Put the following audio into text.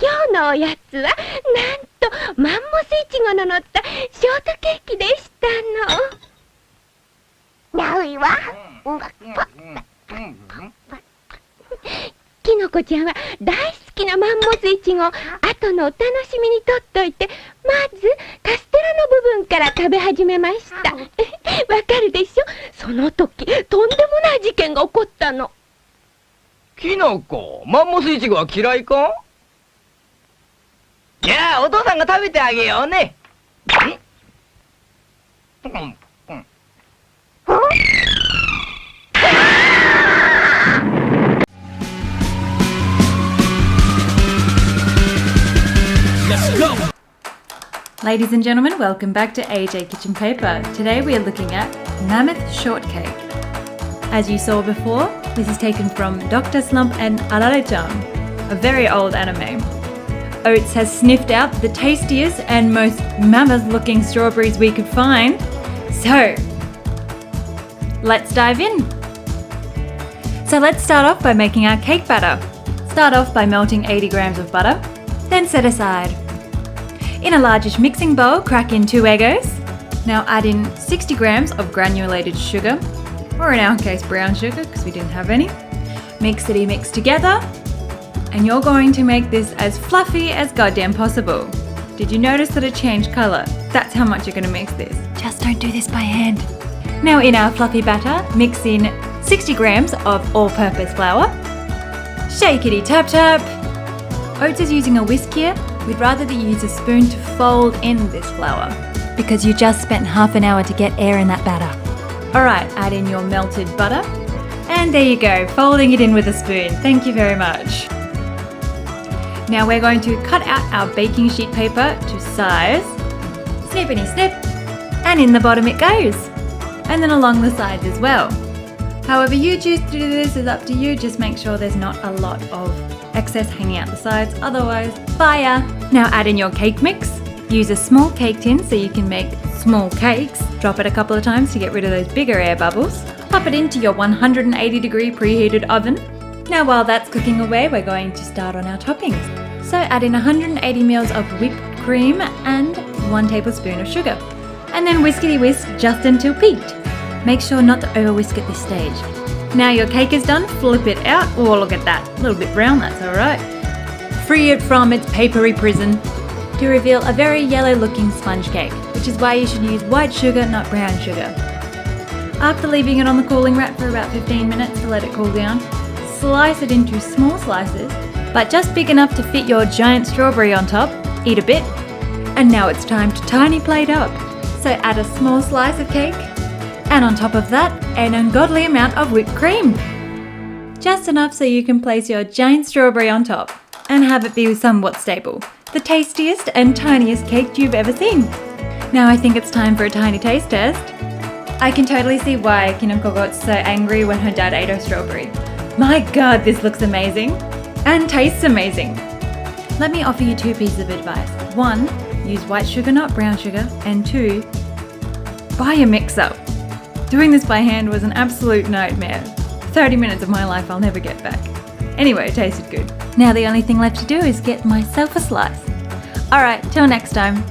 今日のおやつはなんとマンモスイチゴの乗ったショートケーキでしたの。なういわ。きのこちゃんは大好きなマンモスイチゴを後のお楽しみにとっといて、まずカステラの部分から食べ始めました。わかるでしょ？その時とんでもない事件が起こったの。きのこ、マンモスイチゴは嫌いか？じゃあお父さんが食べてあげようね。Ladies and gentlemen, welcome back to AJ Kitchen Paper. Today we are looking at Mammoth Shortcake. As you saw before, this is taken from Dr Slump and Arale-chan, a very old anime. Oats has sniffed out the tastiest and most mammoth-looking strawberries we could find. So, let's dive in. So let's start off by making our cake batter. Start off by melting 80 grams of butter, then set aside. In a largish mixing bowl, crack in 2 egg yolks. Now add in 60 grams of granulated sugar, or in our case brown sugar because we didn't have any. Mixity mix together, and you're going to make this as fluffy as goddamn possible. Did you notice that it changed colour? That's how much you're going to mix this. Just don't do this by hand. Now in our fluffy batter, mix in 60 grams of all-purpose flour. Shakety tap tap. Oats is using a whisk here. We'd rather that you use a spoon to fold in this flour because you just spent half an hour to get air in that batter. Alright, add in your melted butter. And there you go, folding it in with a spoon. Thank you very much. Now we're going to cut out our baking sheet paper to size. Snippity snip. And in the bottom it goes. And then along the sides as well. However you choose to do this is up to you. Just make sure there's not a lot of excess hanging out the sides, otherwise fire. Now add in your cake mix. Use a small cake tin so you can make small cakes. Drop it a couple of times to get rid of those bigger air bubbles. Pop it into your 180 degree preheated oven. Now while that's cooking away, we're going to start on our toppings. So add in 180 ml of whipped cream and 1 tablespoon of sugar. And then whiskety whisk just until peaked. Make sure not to over whisk at this stage. Now your cake is done, flip it out. Oh, look at that. A little bit brown, that's alright. Free it from its papery prison to reveal a very yellow looking sponge cake, which is why you should use white sugar, not brown sugar. After leaving it on the cooling rack for about 15 minutes to let it cool down, slice it into small slices, but just big enough to fit your giant strawberry on top. Eat a bit. And now it's time to tiny plate up. So add a small slice of cake, and on top of that, an ungodly amount of whipped cream. Just enough so you can place your giant strawberry on top and have it be somewhat stable. The tastiest and tiniest cake you've ever seen. Now I think it's time for a tiny taste test. I can totally see why Kinoko got so angry when her dad ate her strawberry. My god, this looks amazing and tastes amazing. Let me offer you 2 pieces of advice. 1, use white sugar, not brown sugar, and 2, buy a mix-up. Doing this by hand was an absolute nightmare. 30 minutes of my life I'll never get back. Anyway, it tasted good. Now the only thing left to do is get myself a slice. Alright, till next time.